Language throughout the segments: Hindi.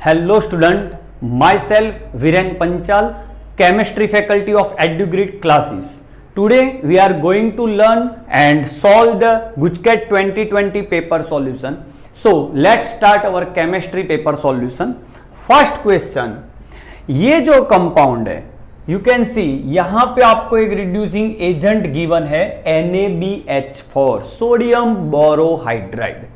Hello student, myself Viren Panchal, chemistry faculty of EduGrid classes. Today we are going to learn and solve the GUJCAT 2020 paper solution. So let's start our chemistry paper solution. First question, ये जो कंपाउंड है यू कैन सी यहां पे आपको एक रिड्यूसिंग एजेंट गिवन है NaBH4 सोडियम बोरोहाइड्राइड।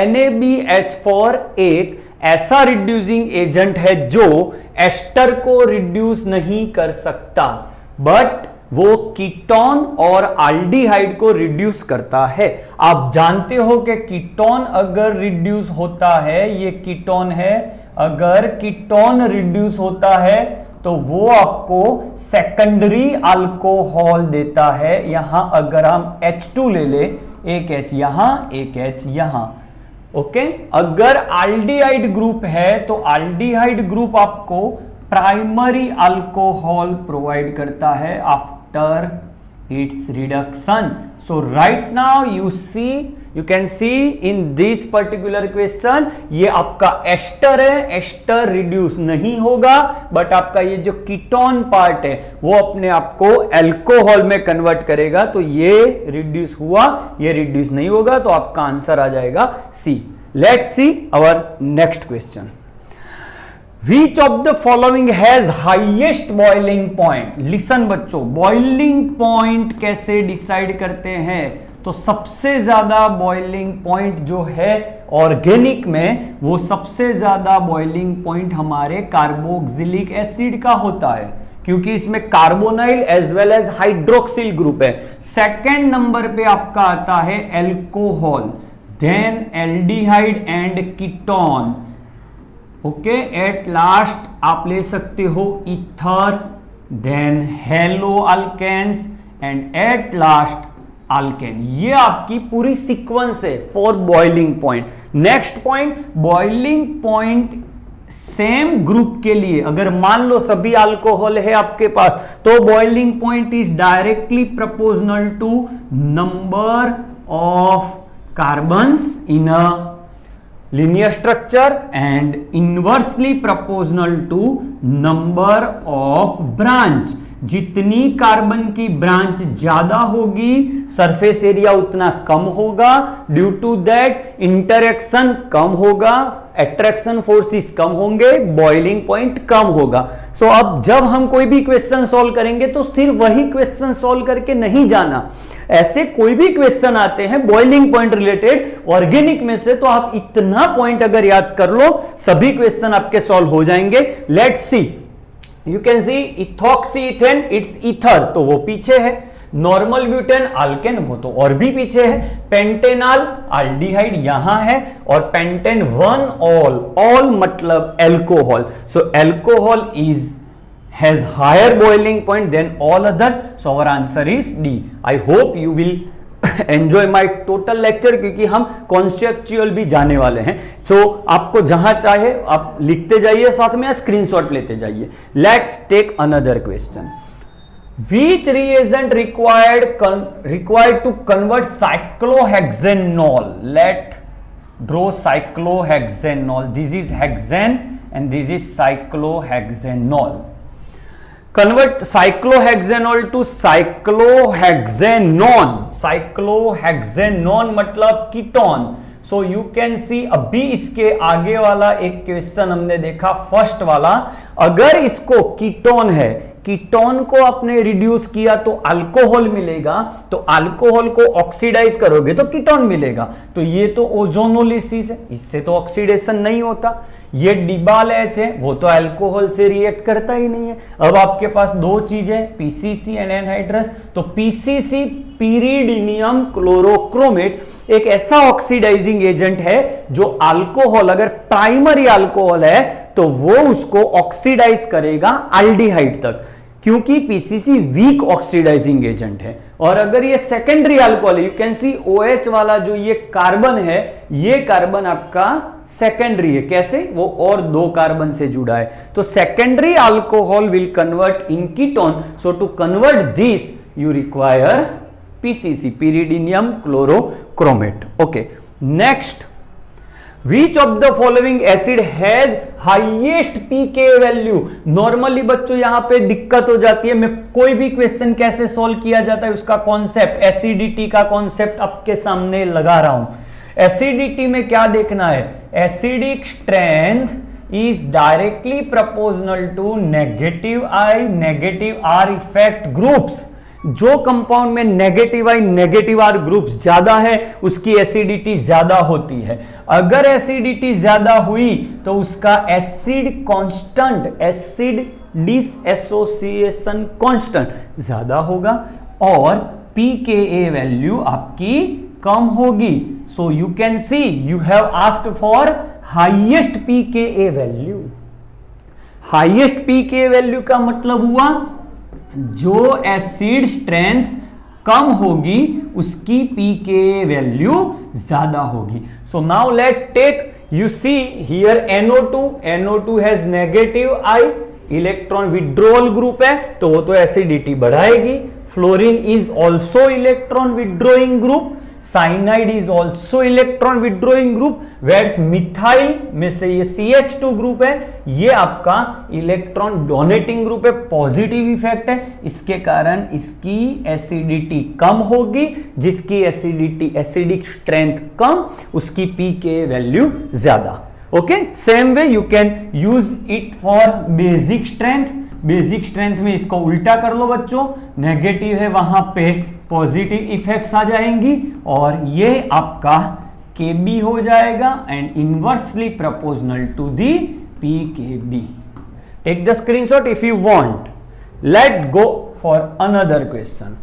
NaBH4 एक ऐसा रिड्यूसिंग एजेंट है जो एस्टर को रिड्यूस नहीं कर सकता, बट वो कीटोन और एल्डिहाइड को रिड्यूस करता है। आप जानते हो कि कीटोन अगर रिड्यूस होता है, ये कीटोन है, अगर कीटोन रिड्यूस होता है तो वो आपको सेकेंडरी अल्कोहल देता है। यहां अगर हम H2 ले ले, एक H यहां एक H यहां, ओके। अगर एल्डिहाइड ग्रुप है तो एल्डिहाइड ग्रुप आपको प्राइमरी अल्कोहल प्रोवाइड करता है after it's reduction. So right now you can see in this particular question ये आपका एस्टर है, एस्टर रिड्यूस नहीं होगा, बट आपका ये जो कीटोन पार्ट है वो अपने आप को अल्कोहल में कन्वर्ट करेगा। तो ये रिड्यूस हुआ, ये रिड्यूस नहीं होगा, तो आपका आंसर आ जाएगा C. Let's see our next question. Which of the following has highest boiling point? Listen बच्चों, boiling point कैसे डिसाइड करते हैं? तो सबसे ज्यादा बॉइलिंग पॉइंट जो है ऑर्गेनिक में, वो सबसे ज्यादा बॉइलिंग पॉइंट हमारे कार्बोक्सिलिक एसिड का होता है, क्योंकि इसमें carbonyl as well as hydroxyl group है। सेकेंड नंबर पे आपका आता है alcohol, then aldehyde and ketone, okay. At last आप ले सकते हो ether, then haloalkanes and at last alkane. ये आपकी पूरी सीक्वेंस है for boiling point. Next point, boiling point same group के लिए अगर मान लो सभी अल्कोहल है आपके पास, तो boiling point is directly proportional to number of carbons in a linear structure and inversely proportional to number of branch। जितनी कार्बन की ब्रांच ज्यादा होगी सरफेस एरिया उतना कम होगा, ड्यू टू दैट इंटरेक्शन कम होगा, अट्रैक्शन फोर्सेस कम होंगे, बॉइलिंग पॉइंट कम होगा। सो अब जब हम कोई भी क्वेश्चन सॉल्व करेंगे तो सिर्फ वही क्वेश्चन सॉल्व करके नहीं जाना, ऐसे कोई भी क्वेश्चन आते हैं बॉइलिंग पॉइंट रिलेटेड ऑर्गेनिक में से, तो आप इतना पॉइंट अगर याद कर लो सभी क्वेश्चन आपके सॉल्व हो जाएंगे। Let's see, you can see ethoxyethane it's ether, तो वो पीछे है। नॉर्मल ब्यूटेन अल्केन, वो तो और भी पीछे है। पेंटेनॉल एल्डिहाइड यहां है, और पेंटेन वन ऑल, ऑल मतलब alcohol. So alcohol is has higher boiling point than all other, so our answer is D. I hope you will enjoy my total lecture, क्योंकि हम कॉन्सेप्चुअल भी जाने वाले हैं। तो आपको जहां चाहे आप लिखते जाइए, साथ में स्क्रीनशॉट लेते जाइए। Let's take another question. Which reagent required to convert cyclohexanol? Let draw cyclohexanol. This is hexane and this is cyclohexanol. Convert cyclohexanol to cyclohexanon. cyclohexanon मतलब कीटोन। सो यू कैन सी, अभी इसके आगे वाला एक क्वेश्चन हमने देखा, फर्स्ट वाला, अगर इसको कीटोन है, कीटोन को आपने रिड्यूस किया तो अल्कोहल मिलेगा, तो अल्कोहल को ऑक्सीडाइज करोगे तो कीटोन मिलेगा। तो ये तो ओजोनोलिसिस है, इससे तो ऑक्सीडेशन नहीं होता। ये डिबाल एच है, वो तो अल्कोहल से रिएक्ट करता ही नहीं है। अब आपके पास दो चीजें, पीसीसी एंड एनहाइड्रस। तो पीसीसी पीरिडीनियम क्लोरोक्रोमेट एक ऐसा ऑक्सीडाइजिंग एजेंट है जो अल्कोहल, अगर प्राइमरी अल्कोहल है तो वो उसको ऑक्सीडाइज करेगा एल्डिहाइड तक, क्योंकि पीसीसी वीक ऑक्सीडाइजिंग एजेंट है। और अगर ये secondary alcohol, you can C OH वाला जो ये कार्बन है, ये कार्बन आपका सेकेंडरी है। कैसे? वो और दो कार्बन से जुड़ा है। तो secondary alcohol will convert in ketone. So to convert this you require PCC, pyridinium chlorochromate. Okay, next, Which of the following acid has highest pK value? Normally बच्चों यहां पे दिक्कत हो जाती है, मैं कोई भी क्वेश्चन कैसे सॉल्व किया जाता है उसका कॉन्सेप्ट, एसिडिटी का कॉन्सेप्ट आपके सामने लगा रहा हूं। एसिडिटी में क्या देखना है, acidic strength is directly proportional to negative I negative R effect groups. जो कंपाउंड में negative I negative R groups ज्यादा है उसकी एसिडिटी ज्यादा होती है। अगर एसिडिटी ज्यादा हुई तो उसका acid constant, acid dissociation constant ज्यादा होगा और pKa वैल्यू आपकी कम होगी। सो you can C you have asked for highest pKa value. Highest pKa value का मतलब हुआ जो एसिड स्ट्रेंथ कम होगी उसकी pKa वैल्यू ज्यादा होगी। So now let take, you see here NO2, NO2 has negative I, electron withdrawal group है तो वो तो एसिडिटी बढ़ाएगी। Fluorine is also electron withdrawing group, cyanide is also electron withdrawing group, वेट्स मिथाइल में से ये CH2 ग्रुप है, ये आपका इलेक्ट्रॉन डोनेटिंग ग्रुप है, पॉजिटिव इफेक्ट है, इसके कारण इसकी एसिडिटी कम होगी। जिसकी एसिडिटी, एसिडिक स्ट्रेंथ कम, उसकी pKa वैल्यू ज्यादा। Okay, same way you can use it for basic strength. Basic strength में इसको उल्टा कर लो बच्चों, नेगेटिव है वहां पे पॉजिटिव इफेक्ट्स आ जाएंगी और ये आपका Kb हो जाएगा and inversely proportional to the pKb। Take the screenshot if you want. Let go for another question.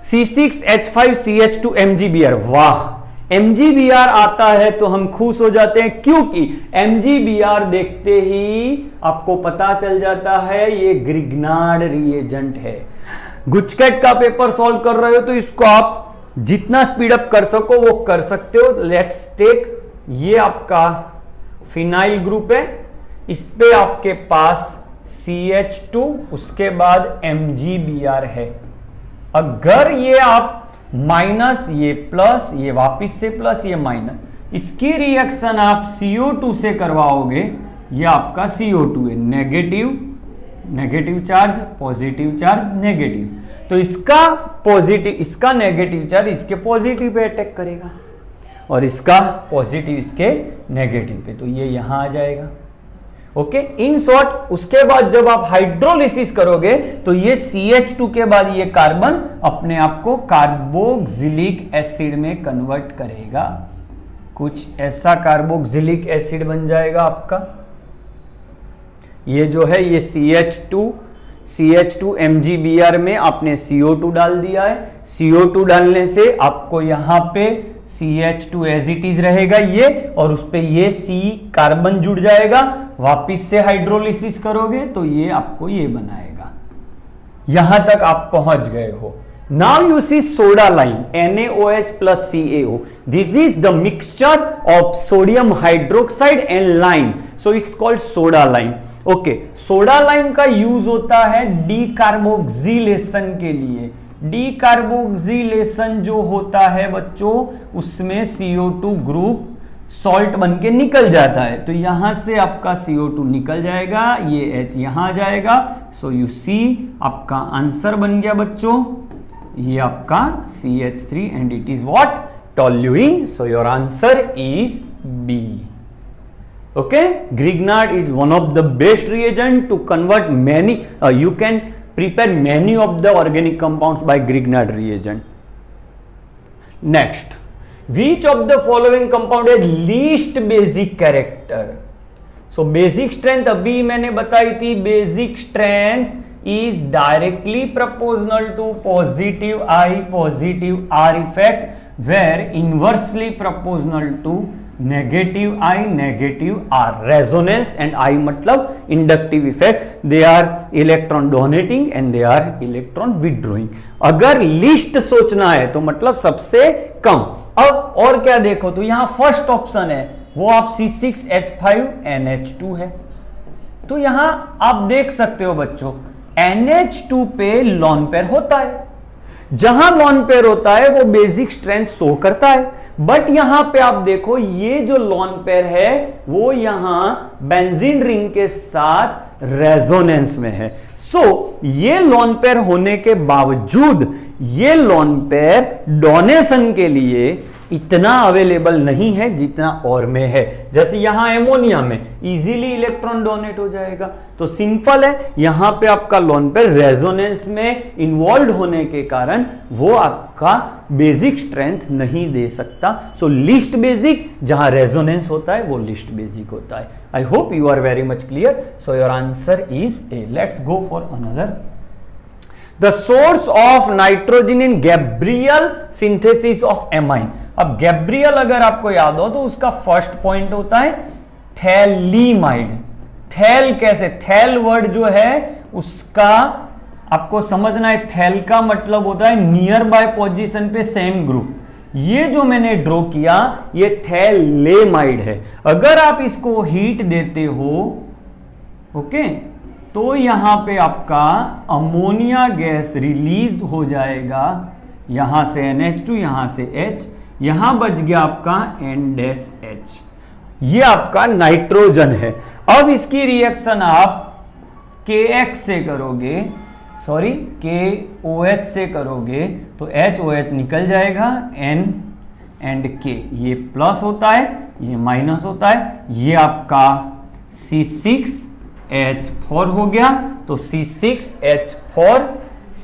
C6H5CH2 MgBr। वाह, MgBr आता है तो हम खुश हो जाते हैं क्योंकि MgBr देखते ही आपको पता चल जाता है ये ग्रिग्नार्ड रिएजेंट है। गुचकेट का पेपर सॉल्व कर रहे हो तो इसको आप जितना स्पीड अप कर सको वो कर सकते हो। लेट्स टेक, ये आपका फिनाइल ग्रुप है, इस पे आपके पास CH2 उसके बाद MgBr है। अगर ये आप माइनस, ये प्लस, ये वापिस से प्लस, ये माइनस, इसकी रिएक्शन आप CO2 से करवाओगे, ये आपका CO2 है, negative negative charge, positive charge, negative, तो इसका पॉजिटिव, इसका नेगेटिव चार्ज इसके पॉजिटिव पे अटैक करेगा और इसका पॉजिटिव इसके नेगेटिव पे, तो ये यहां आ जाएगा। ओके, इन शॉर्ट उसके बाद जब आप हाइड्रोलिसिस करोगे तो ये CH2 के बाद ये कार्बन अपने आप को कार्बोक्सिलिक एसिड में कन्वर्ट करेगा, कुछ ऐसा कार्बोक्सिलिक एसिड बन जाएगा आपका। ये जो है ये CH2 MgBr में आपने CO2 डाल दिया है, CO2 डालने से आपको यहां पे CH2 एज इट इज रहेगा ये, और उस पे ये C कार्बन जुड़ जाएगा। वापिस से हाइड्रोलिसिस करोगे तो ये आपको ये बनाएगा। यहां तक आप पहुंच गए हो। Now you see soda lime, NaOH plus CaO. This is the mixture of sodium hydroxide and lime, so it's called soda lime. Okay, soda lime का यूज होता है डीकार्बोक्सिलेशन के लिए। डीकार्बोक्सिलेशन जो होता है बच्चों, उसमें CO2 ग्रुप सॉल्ट बन के निकल जाता है, तो यहां से आपका CO2 निकल जाएगा, ये H यहां आ जाएगा। सो यू सी आपका आंसर बन गया बच्चों, ये आपका CH3 and it is what, toluene. So your answer is B. Okay, Grignard is one of the best reagent to convert many, you can prepare many of the organic compounds by Grignard reagent. Next, which of the following compound has least basic character? So basic strength अभी मैंने बताई थी, basic strength is directly proportional to positive I positive R effect, where inversely proportional to negative I negative R. Resonance and I मतलब inductive effect, they are electron donating and they are electron withdrawing. अगर लिस्ट सोचना है तो मतलब सबसे कम। अब और क्या देखो, तो यहां फर्स्ट ऑप्शन है वो आप C6H5NH2 है, तो यहां आप देख सकते हो बच्चों NH2 पे लोन पेयर होता है। जहां लॉन पेयर होता है वो बेसिक स्ट्रेंथ शो करता है, बट यहां पे आप देखो ये जो लॉन पेयर है वो यहां बेंजीन रिंग के साथ रेजोनेंस में है। ये लॉन पेयर होने के बावजूद ये लॉन पेयर डोनेशन के लिए इतना अवेलेबल नहीं है जितना और में है। जैसे यहां एमोनिया में इजीली इलेक्ट्रॉन डोनेट हो जाएगा, तो सिंपल है, यहां पे आपका लॉन पेयर रेजोनेंस में इन्वॉल्व होने के कारण वो आपका बेसिक स्ट्रेंथ नहीं दे सकता। सो लिस्ट बेसिक, जहां रेजोनेंस होता है वो लिस्ट बेसिक होता है। I hope you are very much clear. So your answer is A. Let's go for another. The source of nitrogen in Gabriel synthesis of amine. अब गैब्रियल अगर आपको याद हो तो उसका फर्स्ट पॉइंट होता है थैलीमाइड। थैल कैसे, थैल वर्ड जो है उसका आपको समझना है, थैल का मतलब होता है नियर बाय पोजीशन पे सेम ग्रुप। ये जो मैंने ड्रॉ किया ये थैलेमाइड है। अगर आप इसको हीट देते हो ओके, तो यहां पे आपका अमोनिया गैस रिलीज हो जाएगा, यहां से NH2 यहां से H, यहां बच गया आपका N-H। ये आपका नाइट्रोजन है। अब इसकी रिएक्शन आप KX से करोगे, सॉरी KOH से करोगे तो HOH निकल जाएगा, N एंड K, ये प्लस होता है ये माइनस होता है, ये आपका C6H4 हो गया, तो C6H4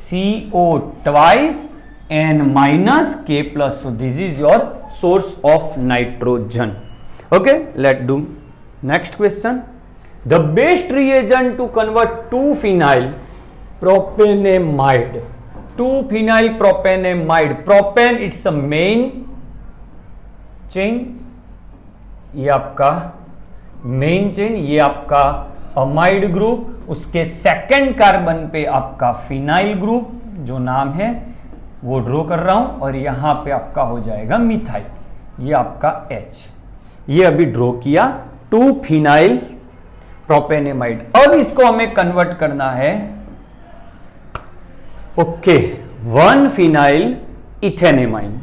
CO twice N minus K plus. So this is your source of nitrogen. Okay, let do next question. The best reagent to convert 2-phenyl propanamide, 2-phenyl propanamide, propane it's a main chain, ये आपका मेन चेन, ये आपका अमाइड ग्रुप, उसके सेकेंड कार्बन पे आपका फिनाइल ग्रुप जो नाम है वो ड्रॉ कर रहा हूं, और यहां पे आपका हो जाएगा मिथाइल, ये आपका H, ये अभी ड्रॉ किया 2-phenyl प्रोपेनेमाइड। अब इसको हमें कन्वर्ट करना है ओके 1-phenyl इथेनेमाइन।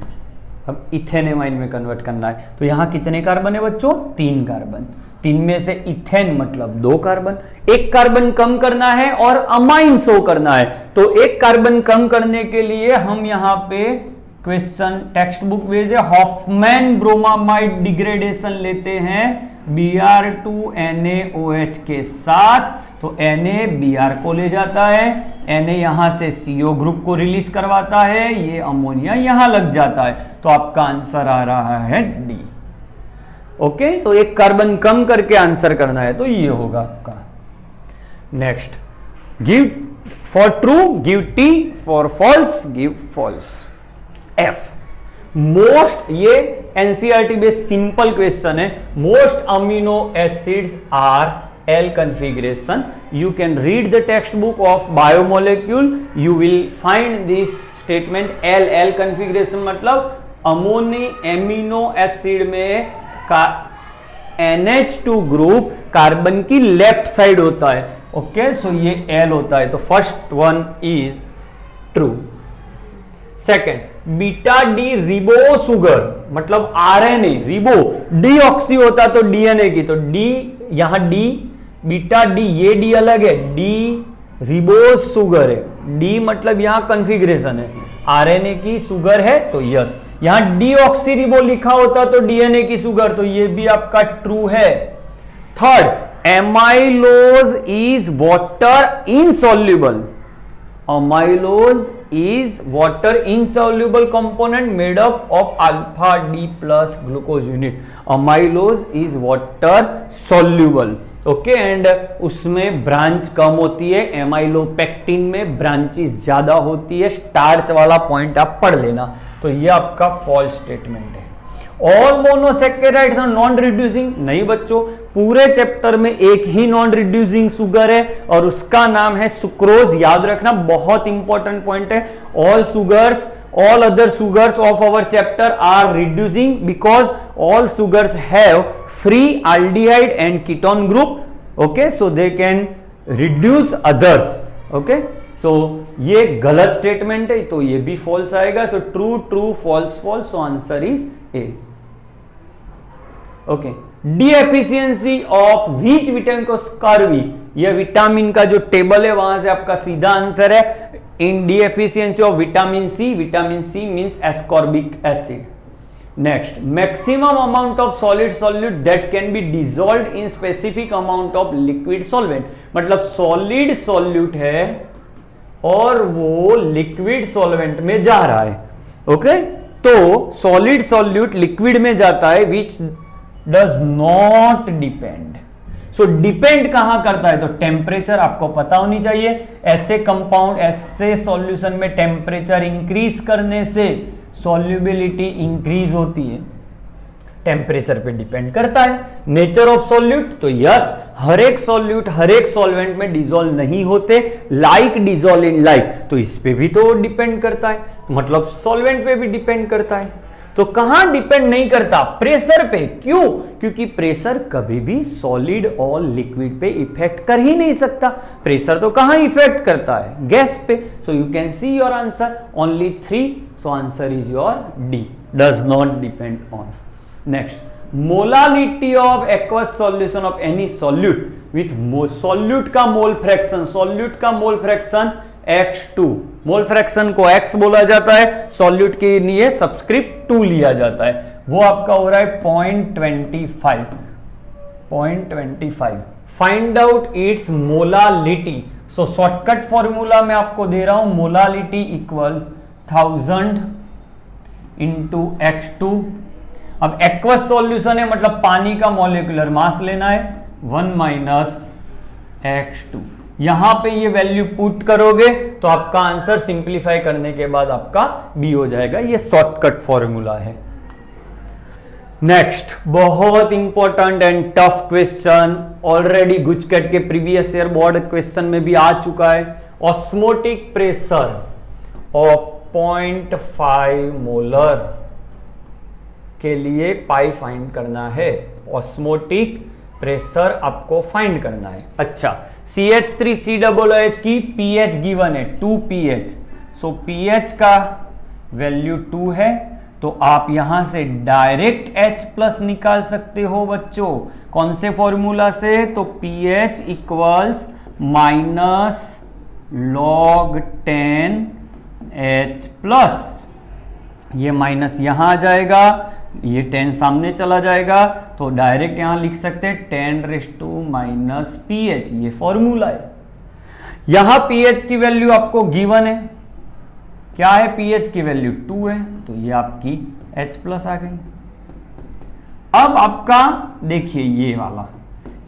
अब इथेनेमाइन में कन्वर्ट करना है, तो यहां कितने कार्बन है बच्चों, 3 कार्बन, 3 में से इथेन मतलब 2 कार्बन, 1 कार्बन कम करना है और अमाइन शो करना है। तो 1 कार्बन कम करने के लिए हम यहां पे क्वेश्चन टेक्स्ट बुक वेज है, हॉफमैन ब्रोमामाइड डिग्रेडेशन लेते हैं Br2NaOH के साथ, तो Na Br को ले जाता है, Na यहां से CO ग्रुप को रिलीज करवाता है, ये अमोनिया यहां लग जाता है, तो आपका आंसर आ रहा है D। ओके, तो 1 कार्बन कम करके आंसर करना है, तो ये होगा आपका। Next, give for true give T, for false give false. F most, ये एनसीईआरटी बेस्ड सिंपल क्वेश्चन है, most amino acids are L configuration. You can read the textbook of biomolecule, you will find this statement L configuration मतलब अमीनो एसिड में का NH2 ग्रुप कार्बन की लेफ्ट साइड होता है। ओके, सो ये L होता है, तो first one is true. Second, beta D ribo sugar मतलब RNA, रिबो डीऑक्सी होता तो DNA की, तो D यहां D, बीटा डी, ये D अलग है, D रिबोस सुगर है, D मतलब यहां कॉन्फ़िगरेशन है, RNA की सुगर है तो यस, यहां डीऑक्सी रिबो लिखा होता तो DNA की सुगर, तो ये भी आपका ट्रू है। Third, amylose is water insoluble, amylose is water insoluble component made up of alpha D plus glucose unit. Amylose is water soluble. Okay, and उसमें ब्रांच कम होती है, एमाइलोपेक्टिन में ब्रांचेस ज्यादा होती है, स्टार्च वाला पॉइंट आप पढ़ लेना, तो ये आपका फॉल्स स्टेटमेंट है। All monosaccharides are non reducing, नहीं बच्चों, पूरे चैप्टर में एक ही नॉन रिड्यूसिंग शुगर है और उसका नाम है सुक्रोज, याद रखना, बहुत इंपॉर्टेंट पॉइंट है। All sugars, all other sugars of our chapter are reducing because all sugars have free aldehyde and ketone group, okay, so they can reduce others, okay. So ये गलत स्टेटमेंट है तो ये भी फॉल्स आएगा. So true true false false. So answer is A. Okay. Deficiency of which vitamin को स्कर्वी. यह विटामिन का जो टेबल है वहां से आपका सीधा आंसर है. In deficiency of vitamin C means ascorbic acid. Next, maximum amount of solid solute that can be dissolved in specific amount of liquid solvent. मतलब सॉलिड सॉल्यूट है और वो लिक्विड सॉल्वेंट में जा रहा है. ओके तो सॉलिड सॉल्यूट लिक्विड में जाता है which does not depend. So depend कहां करता है तो टेम्परेचर आपको पता होनी चाहिए. ऐसे कंपाउंड ऐसे सॉल्यूशन में टेम्परेचर इंक्रीज करने से सॉल्युबिलिटी इंक्रीज होती है. टेम्परेचर पे डिपेंड करता है. नेचर ऑफ सॉल्यूट तो यस हर एक सॉल्यूट हर एक सॉल्वेंट में डिसॉल्व नहीं होते. लाइक डिसॉल्व इन लाइक तो इस पे भी तो डिपेंड करता है. मतलब सॉल्वेंट पे भी डिपेंड करता है. तो कहां डिपेंड नहीं करता? प्रेशर पे. क्यों? क्योंकि प्रेशर कभी भी सॉलिड और लिक्विड पे इफेक्ट कर ही नहीं सकता. प्रेशर तो कहां इफेक्ट करता है? गैस पे. So you can see your answer only 3. So answer is your D. Does not depend on. Next, molality of aqueous solution of any solute with solute का mole fraction x2. Mole fraction को x बोला जाता है. सॉल्यूट के लिए सब्सक्रिप्ट 2 लिया जाता है. वो आपका हो रहा है 0.25. Find out it's molality. So shortcut formula मैं आपको दे रहा हूं. Molality equal 1000 into x2. अब एक्वस सॉल्यूशन है मतलब पानी का मॉलिक्यूलर मास लेना है. 1 माइनस x2. यहां पे ये वैल्यू पुट करोगे तो आपका आंसर सिंप्लीफाई करने के बाद आपका बी हो जाएगा. ये शॉर्टकट फॉर्मूला है. नेक्स्ट, बहुत important and tough question. Already GUJCET के प्रीवियस ईयर बोर्ड क्वेश्चन में भी आ चुका है. ऑस्मोटिक प्रेशर ऑफ 0.5 मोलर के लिए पाई फाइंड करना है. ऑस्मोटिक प्रेशर आपको फाइंड करना है. अच्छा, CH3COOH की pH गिवन है 2 pH. सो pH का वैल्यू 2 है तो आप यहां से डायरेक्ट H प्लस निकाल सकते हो बच्चों. कौन से फॉर्मूला से? तो pH equals minus log 10 H plus. ये माइनस यहां आ जाएगा, ये 10 सामने चला जाएगा तो डायरेक्ट यहां लिख सकते हैं 10⁻⁻ pH. ये फॉर्मूला है. यहां pH की वैल्यू आपको गिवन है. क्या है? pH की वैल्यू 2 है तो ये आपकी H प्लस आ गई. अब आपका देखिए ये वाला,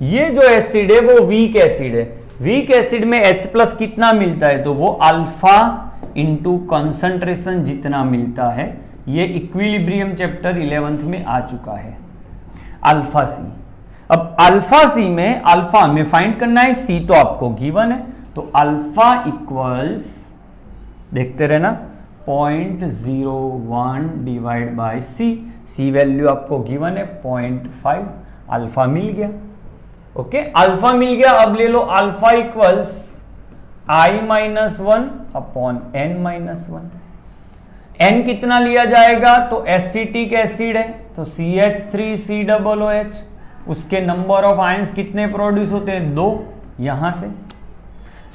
ये जो एसिड है वो वीक एसिड है. वीक एसिड में H प्लस कितना मिलता है? तो वो अल्फा इंटू कंसंट्रेशन जितना मिलता है. ये इक्विलिब्रियम चैप्टर 11th में आ चुका है. अल्फा सी. अब अल्फा सी में अल्फा में फाइंड करना है. सी तो आपको गिवन है तो अल्फा इक्वल्स देखते रहना 0.01 divide by C. C value आपको गिवन है 0.5. अल्फा मिल गया. ओके, अल्फा मिल गया. अब ले लो alpha equals I-1 upon N-1. N कितना लिया जाएगा? तो एसिटिक एसिड है तो CH3COOH. उसके नंबर ऑफ आयंस कितने प्रोड्यूस होते हैं? 2 यहां से.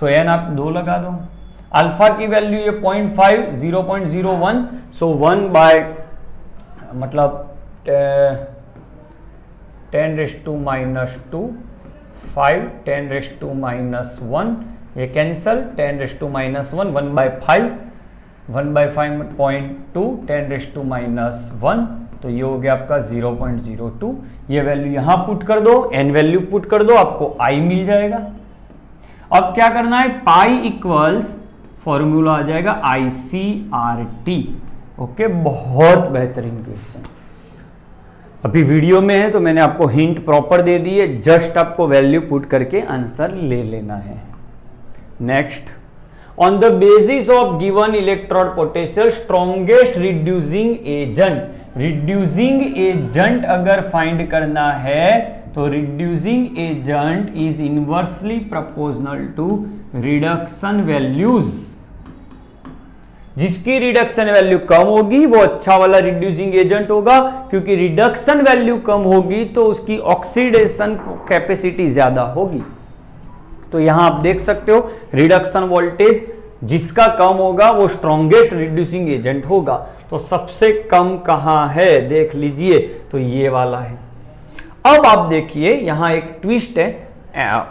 सो N आप 2 लगा दो. अल्फा की वैल्यू ये 0.5 0.01. सो 1 बाय मतलब 10⁻², 5 10⁻⁻1. ये कैंसल. 10⁻⁻1 1/5 1/5.2 10⁻⁻1. तो ये हो गया आपका 0.02. ये वैल्यू यहां पुट कर दो, N वैल्यू पुट कर दो, आपको I मिल जाएगा. अब क्या करना है? पाई इक्वल्स फॉर्मूला आ जाएगा ICRT. ओके, बहुत बेहतरीन क्वेश्चन. अभी वीडियो में है तो मैंने आपको हिंट प्रॉपर दे दी है. जस्ट आपको वैल्यू पुट करके आंसर ले लेना है. Next, on the basis of given electrode potential strongest reducing agent. Reducing agent अगर फाइंड करना है तो reducing agent is inversely proportional to reduction values. जिसकी रिडक्शन वैल्यू कम होगी वो अच्छा वाला रिड्यूसिंग एजेंट होगा, क्योंकि रिडक्शन वैल्यू कम होगी तो उसकी ऑक्सीडेशन कैपेसिटी ज्यादा होगी। तो यहां आप देख सकते हो रिडक्शन वोल्टेज जिसका कम होगा वो स्ट्रॉन्गेस्ट रिड्यूसिंग एजेंट होगा। तो सबसे कम कहां है देख लीजिए, तो ये वाला है। अब आप देखिए यहां एक ट्विस्ट है,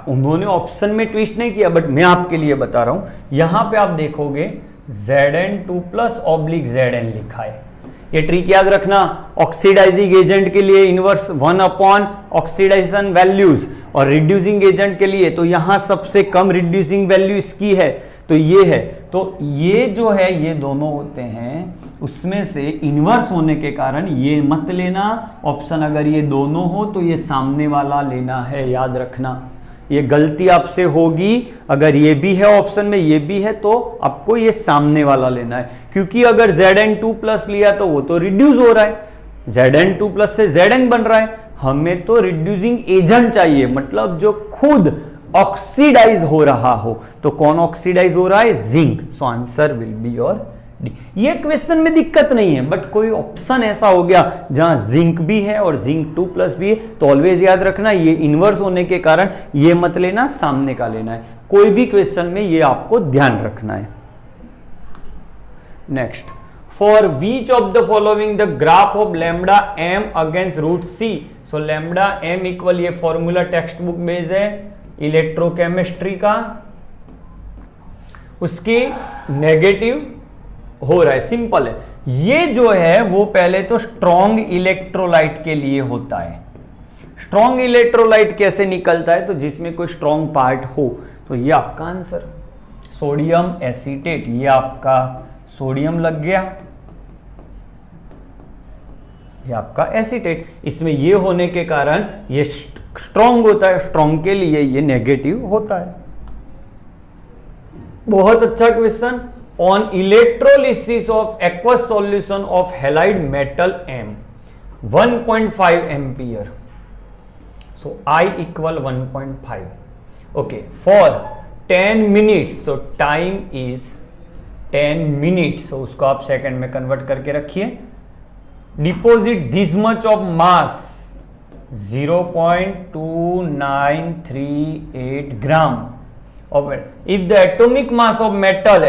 उन्होंने ऑप्शन में ट्विस्ट नहीं किया बट मैं आपके लिए बता रहा हूं। यहां पे आप देखोगे Zn2 प्लस ऑब्लिक Zn लिखा है। ये ट्रिक याद रखना, ऑक्सीडाइजिंग एजेंट के लिए इनवर्स 1 अपॉन ऑक्सीडाइजेशन वैल्यूज और रिड्यूसिंग एजेंट के लिए तो यहां सबसे कम रिड्यूसिंग वैल्यू इसकी है, तो ये है। तो ये जो है ये दोनों होते हैं, उसमें से इनवर्स होने के कारण ये मत लेना ऑप्शन। अगर ये दोनों हो तो ये सामने वाला लेना है, याद रखना। ये गलती आपसे होगी, अगर ये भी है ऑप्शन में ये भी है तो आपको ये सामने वाला लेना है, क्योंकि अगर Zn2 प्लस लिया तो वो तो रिड्यूस हो रहा है, Zn2 प्लस से Zn बन रहा है। हमें तो रिड्यूसिंग एजेंट चाहिए, मतलब जो खुद ऑक्सीडाइज हो रहा हो। तो कौन ऑक्सीडाइज हो रहा है? Zinc. So answer will be your D. ये क्वेश्चन में दिक्कत नहीं है, बट कोई ऑप्शन ऐसा हो गया जहां जिंक भी है और जिंक 2 प्लस भी है तो ऑलवेज याद रखना ये इनवर्स होने के कारण ये मत लेना, सामने का लेना है। कोई भी क्वेश्चन में ये आपको ध्यान रखना है। Next, for which of the following the graph of lambda M against root C. So lambda M equal, ये फॉर्मूला टेक्स्ट बुक बेस है इलेक्ट्रोकेमिस्ट्री का, उसकी नेगेटिव हो रहा है, सिंपल है। ये जो है वो पहले तो स्ट्रॉन्ग इलेक्ट्रोलाइट के लिए होता है। स्ट्रॉन्ग इलेक्ट्रोलाइट कैसे निकलता है? तो जिसमें कोई स्ट्रॉन्ग पार्ट हो। तो ये आपका आंसर सोडियम एसीटेट, ये आपका सोडियम लग गया, ये आपका एसीटेट। इसमें ये होने के कारण ये स्ट्रॉन्ग होता है, स्ट्रॉन्ग के लिए ये नेगेटिव होता है। बहुत अच्छा question. On electrolysis of aqueous solution of halide metal M, 1.5 ampere. So I equal 1.5. Okay, for 10 minutes. So time is 10 minutes. So उसको आप सेकंड में कन्वर्ट करके रखिए। Deposit this much of mass, 0.2938 gram. If the atomic mass of metal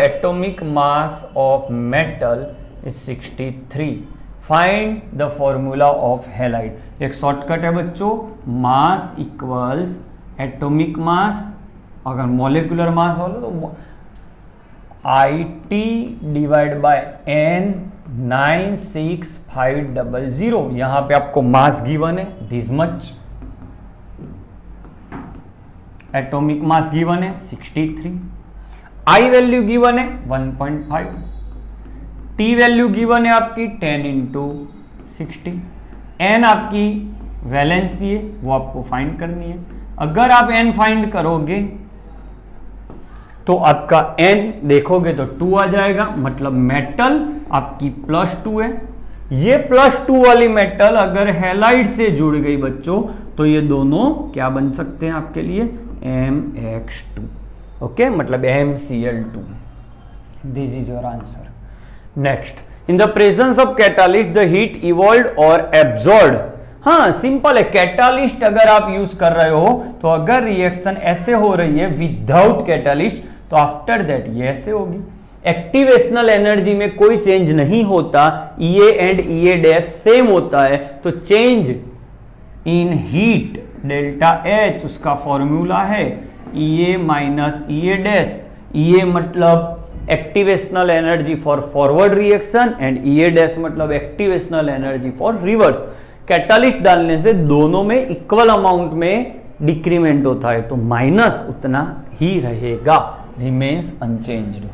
is 63, find the formula of halide. एक शॉर्टकट है बच्चों, मास इक्वल्स एटॉमिक मास, अगर मॉलिक्यूलर मास हो तो IT डिवाइड बाय N 96500। यहां पे आपको मास गिवन है this much, atomic mass given है 63, आई वैल्यू गिवन है 1.5, टी वैल्यू गिवन है आपकी 10 इंटू 60, एन आपकी वैलेंसी है वो आपको फाइंड करनी है। अगर आप एन फाइंड करोगे तो आपका एन देखोगे तो 2 आ जाएगा, मतलब मेटल आपकी +2 है। ये +2 वाली मेटल अगर हैलाइड से जुड़ गई बच्चों तो ये दोनों क्या बन सकते हैं आपके लिए? MX2। ओके, मतलब MCl2। This is your answer. Next, in the presence of catalyst the heat evolved और एब्जॉर्ब्ड। हाँ, सिंपल है। कैटालिस्ट अगर आप यूज कर रहे हो तो अगर रिएक्शन ऐसे हो रही है विदाउट कैटालिस्ट तो आफ्टर दैट ये ऐसे होगी। एक्टिवेशनल एनर्जी में कोई चेंज नहीं होता, EA and EA dash same होता है। तो change in heat delta H उसका फॉर्मूला है EA minus EA dash. EA मतलब activational energy for forward reaction and EA dash मतलब activational energy for reverse. Catalyst डालने से दोनों में इक्वल अमाउंट में डिक्रीमेंट होता है, तो माइनस उतना ही रहेगा, remains unchanged.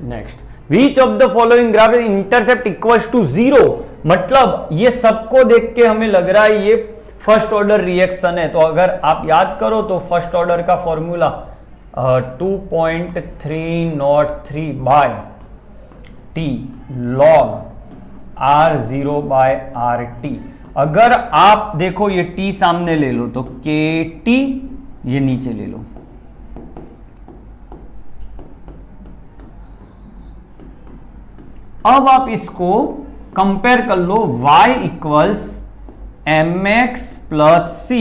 Next, which of the following graph intercept equals to 0। मतलब ये सबको देख के हमें लग रहा है ये फर्स्ट ऑर्डर रिएक्शन है। तो अगर आप याद करो तो फर्स्ट ऑर्डर का formula 2.303 by T log R0 by RT। अगर आप देखो ये T सामने ले लो तो KT, ये नीचे ले लो, अब आप इसको कंपेयर कर लो, y equals mx plus c,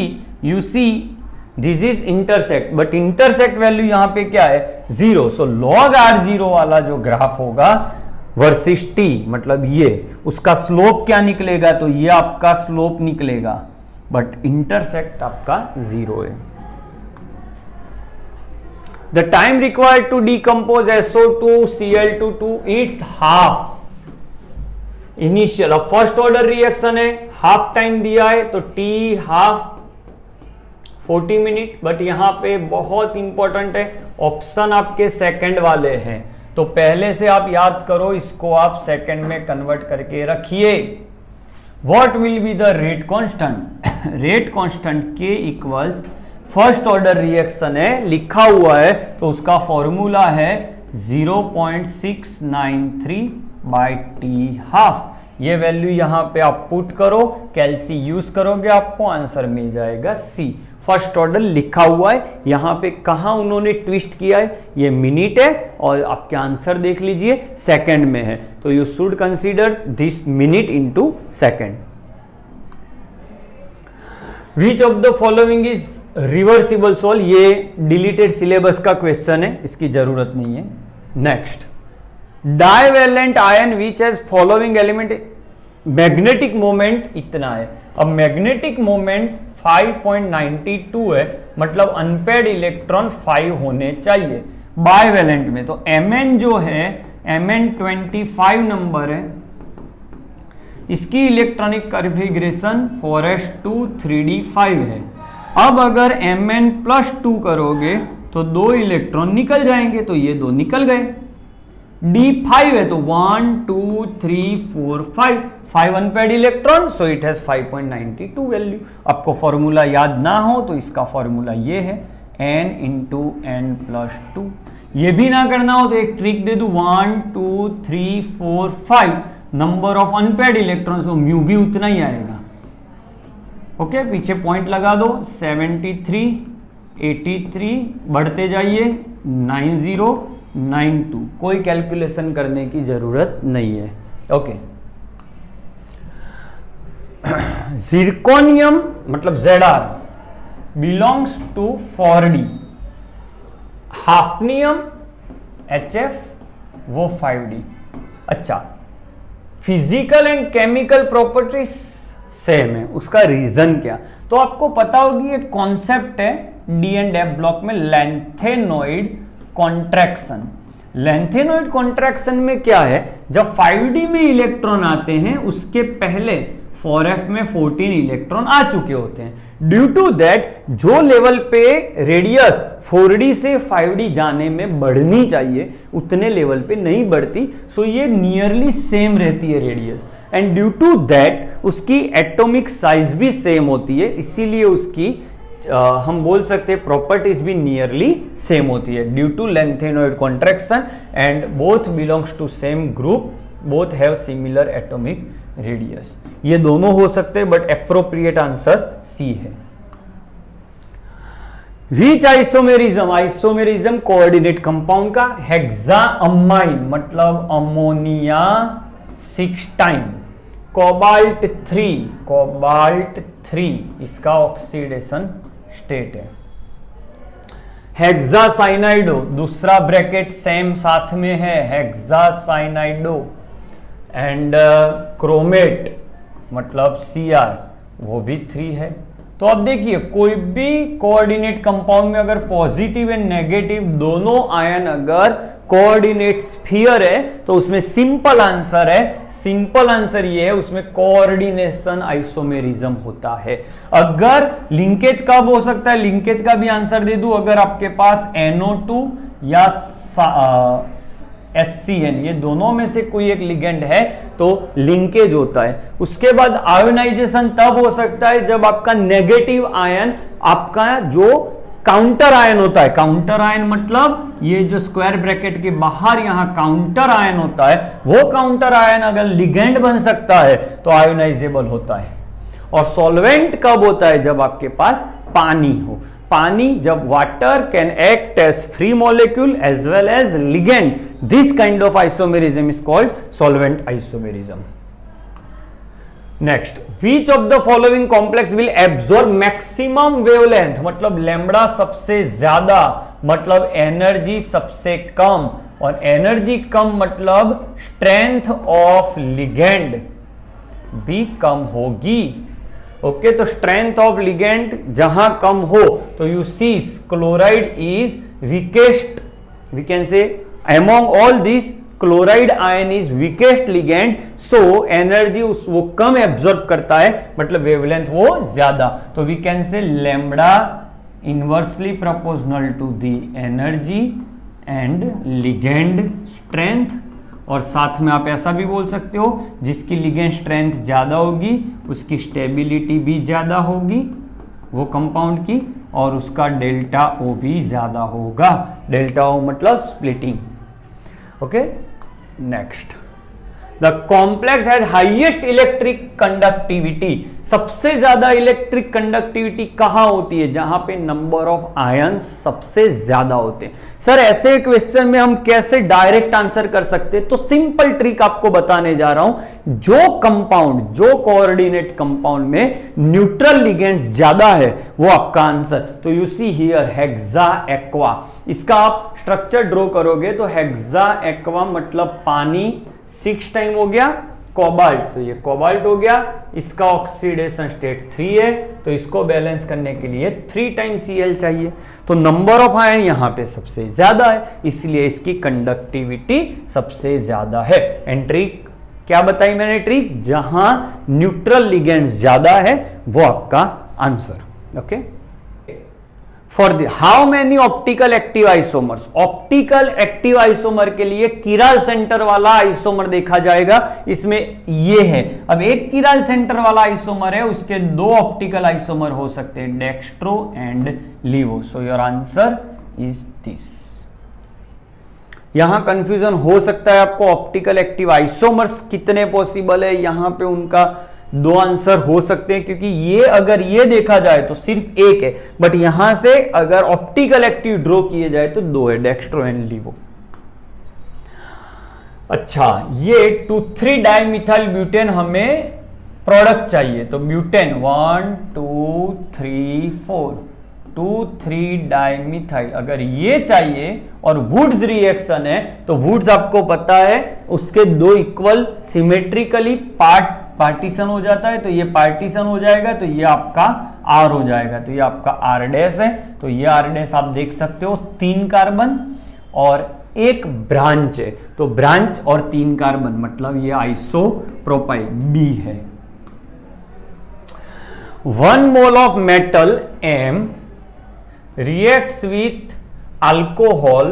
you see this is intersect, but intersect value यहां पे क्या है 0, सो log r0 वाला जो ग्राफ होगा वर्सेस t, मतलब ये उसका स्लोप क्या निकलेगा, तो ये आपका स्लोप निकलेगा, बट इंटरसेक्ट आपका 0 है। The time required to decompose SO2 Cl2 to its half initial, अब फर्स्ट ऑर्डर रिएक्शन है, हाफ टाइम दिया है तो T हाफ 40 मिनट, बट यहां पे बहुत इंपॉर्टेंट है, ऑप्शन आपके सेकंड वाले हैं, तो पहले से आप याद करो, इसको आप सेकंड में कन्वर्ट करके रखिए। What will be the rate constant, rate constant K equals first order reaction है, लिखा हुआ है तो उसका फॉर्मूला है 0.693 बाई टी हाफ, ये वैल्यू यहां पे आप पुट करो, कैलसी यूज करोगे आपको आंसर मिल जाएगा C। फर्स्ट ऑर्डर लिखा हुआ है, यहां पे कहां उन्होंने ट्विस्ट किया है, ये मिनट है और आपके आंसर देख लीजिए सेकंड में है, तो you should consider this minute into second. Which of the following is reversible solve, ये डिलीटेड सिलेबस का क्वेश्चन है, इसकी जरूरत नहीं है। Next, divalent ion which has following element, magnetic moment इतना है, अब मैग्नेटिक मोमेंट 5.92 है, मतलब अनपेयर्ड इलेक्ट्रॉन 5 होने चाहिए बाइवेलेंट में, तो Mn जो है Mn 25 नंबर है, इसकी इलेक्ट्रॉनिक कॉन्फ़िगरेशन 4s2 3d5 है। अब अगर Mn+2 करोगे तो 2 इलेक्ट्रॉन निकल जाएंगे, तो ये 2 निकल गए, D5 है तो 1 2 3 4 5 unpaired electron, so it has 5.92 value. आपको फॉर्मूला याद ना हो तो इसका फॉर्मूला ये है n इंटू n+2, ये भी ना करना हो तो एक ट्रिक दे दू, 1 2 3 4 5 नंबर ऑफ अनपेयर्ड इलेक्ट्रॉन, तो म्यू भी उतना ही आएगा। ओके, पीछे पॉइंट लगा दो, 73 83 बढ़ते जाइए 9092, कोई कैलकुलेशन करने की जरूरत नहीं है। ओके, जिरकोनियम मतलब Zr belongs to 4d, hafnium HF वो 5d। अच्छा, physical and chemical properties same है, उसका रीजन क्या, तो आपको पता होगी एक कॉन्सेप्ट है डी एंड एफ ब्लॉक में, लैंथेनोइड कॉन्ट्रैक्शन। लैंथेनोइड कॉन्ट्रैक्शन में क्या है, जब 5d में इलेक्ट्रॉन आते हैं उसके पहले 4f में 14 इलेक्ट्रॉन आ चुके होते हैं, ड्यू टू दैट जो लेवल पे रेडियस 4d से 5d जाने में बढ़नी चाहिए उतने लेवल पे नहीं बढ़ती, सो ये नियरली सेम रहती है radius, and due to that उसकी एटॉमिक साइज भी सेम होती है, इसीलिए उसकी हम बोल सकते हैं प्रॉपर्टीज भी नियरली सेम होती है, due to lanthanoid contraction and both belongs to same group, both have similar atomic radius. ये दोनों हो सकते हैं, बट एप्रोप्रिएट आंसर सी है। विच आइसोमेरिज्म, आइसोमेरिज्म कोऑर्डिनेट कंपाउंड का, हेक्साअमाइन मतलब अमोनिया 6 टाइम, कोबाल्ट 3 इसका ऑक्सीडेशन स्टेट है। हेक्सासाइनाइडो दूसरा ब्रैकेट सेम साथ में है, हेक्सासाइनाइडो, एंड क्रोमेट मतलब Cr वो भी 3 है। तो अब देखिए कोई भी कोऑर्डिनेट कंपाउंड में अगर पॉजिटिव एंड नेगेटिव दोनों आयन अगर कोऑर्डिनेट स्फीयर है तो उसमें सिंपल आंसर है, सिंपल आंसर ये है उसमें कोऑर्डिनेशन आइसोमेरिज्म होता है। अगर लिंकेज कब हो सकता है, लिंकेज का भी आंसर दे दूं, अगर आपके पास NO2 या HCN ये दोनों में से कोई एक लिगेंड है तो लिंकेज होता है। उसके बाद आयोनाइजेशन तब हो सकता है जब आपका नेगेटिव आयन आपका जो काउंटर आयन होता है, काउंटर आयन मतलब ये जो स्क्वायर ब्रैकेट के बाहर यहां काउंटर आयन होता है, वो काउंटर आयन अगर लिगेंड बन सकता है तो आयोनाइजेबल होता है। और सॉल्वेंट कब होता है? जब आपके पास पानी हो। पानी, जब water can act as free molecule as well as ligand, this kind of isomerism is called solvent isomerism. Next, which of the following complex will absorb maximum wavelength, मतलब लैम्बडा सबसे ज्यादा, मतलब एनर्जी सबसे कम, और एनर्जी कम मतलब स्ट्रेंथ ऑफ लिगेंड भी कम होगी। ओके, तो स्ट्रेंथ ऑफ लिगेंड जहां कम हो तो you see chloride is weakest, we can say among all this chloride ion is weakest ligand, so energy वो कम एब्जॉर्ब करता है, मतलब वेवलेंथ वो ज्यादा। तो we can say lambda inversely proportional to the energy and ligand strength, और साथ में आप ऐसा भी बोल सकते हो जिसकी लिगेंड स्ट्रेंथ ज्यादा होगी उसकी स्टेबिलिटी भी ज्यादा होगी वो कंपाउंड की, और उसका डेल्टा ओ भी ज्यादा होगा। डेल्टा ओ मतलब splitting. Okay, next, the complex has highest electric conductivity, सबसे ज्यादा इलेक्ट्रिक कंडक्टिविटी कहां होती है? जहां पे नंबर ऑफ आयंस सबसे ज्यादा होते हैं। सर ऐसे क्वेश्चन में हम कैसे डायरेक्ट आंसर कर सकते हैं? तो सिंपल ट्रिक आपको बताने जा रहा हूं। जो कंपाउंड, जो कोऑर्डिनेट कंपाउंड में न्यूट्रल लिगेंड्स ज्यादा है वो आपका आंसर। तो you see here hexa aqua, इसका आप स्ट्रक्चर ड्रॉ करोगे तो हेक्सा एक्वा मतलब पानी 6 टाइम हो गया, कोबाल्ट, तो ये कोबाल्ट हो गया, इसका ऑक्सीडेशन स्टेट 3 है, तो इसको बैलेंस करने के लिए 3 टाइम Cl चाहिए। तो नंबर ऑफ आयन यहां पे सबसे ज्यादा है, इसलिए इसकी कंडक्टिविटी सबसे ज्यादा है। एंड ट्रिक क्या बताई मैंने? ट्रिक जहां न्यूट्रल लिगेंड ज्यादा है वो आपका answer. Okay, for the how many optical active isomers, optical active isomer के लिए किराल सेंटर वाला आइसोमर देखा जाएगा। इसमें ये है, अब एक किराल सेंटर वाला आइसोमर है, उसके 2 ऑप्टिकल आइसोमर हो सकते हैं, dextro and levo. So your answer is this. यहां कंफ्यूजन हो सकता है आपको, ऑप्टिकल एक्टिव आइसोमर्स कितने पॉसिबल है, यहां पे उनका 2 आंसर हो सकते हैं, क्योंकि ये अगर ये देखा जाए तो सिर्फ एक है, बट यहां से अगर ऑप्टिकल एक्टिव ड्रॉ किए जाए तो 2 है, डेक्स्ट्रो एंड लीवो। अच्छा, ये 2,3 डाइमिथाइल ब्यूटेन हमें प्रोडक्ट चाहिए, तो ब्यूटेन 1 2 3 4 2,3 डाइमिथाइल, अगर ये चाहिए और वुड्स रिएक्शन है तो वुड्स आपको पता है उसके 2 इक्वल सिमेट्रिकली पार्टीशन हो जाता है, तो ये पार्टीशन हो जाएगा, तो ये आपका आर हो जाएगा, तो ये आपका आर डैश है। तो ये आर डैश आप देख सकते हो 3 कार्बन और एक ब्रांच है, तो ब्रांच और 3 कार्बन मतलब ये आइसोप्रोपाइल बी है। 1 mole of metal M reacts with alcohol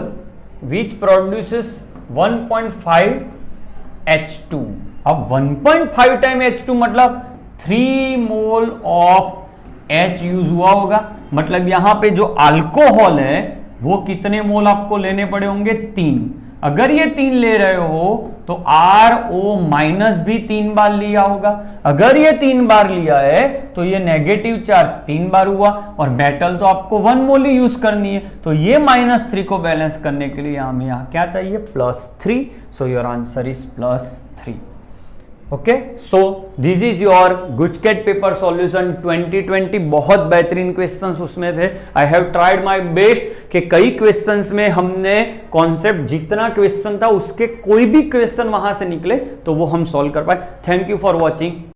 which produces 1.5 H2। अब 1.5 टाइम H2 मतलब 3 मोल ऑफ H यूज हुआ होगा, मतलब यहां पे जो अल्कोहल है वो कितने मोल आपको लेने पड़े होंगे? 3। अगर ये 3 ले रहे हो तो RO माइनस भी 3 बार लिया होगा, अगर ये 3 बार लिया है तो ये नेगेटिव चार्ज 3 बार हुआ, और मेटल तो आपको 1 मोल ही यूज करनी है, तो ये -3 को बैलेंस करने के लिए हमें यहां क्या चाहिए? +3। सो your answer is +3। Okay, so this is your GUJCET paper solution 2020। बहुत बेहतरीन क्वेश्चंस उसमें थे। I have tried my best कि कई क्वेश्चंस में हमने कॉन्सेप्ट जितना क्वेश्चन था उसके कोई भी क्वेश्चन वहां से निकले तो वो हम सॉल्व कर पाए। Thank you for watching.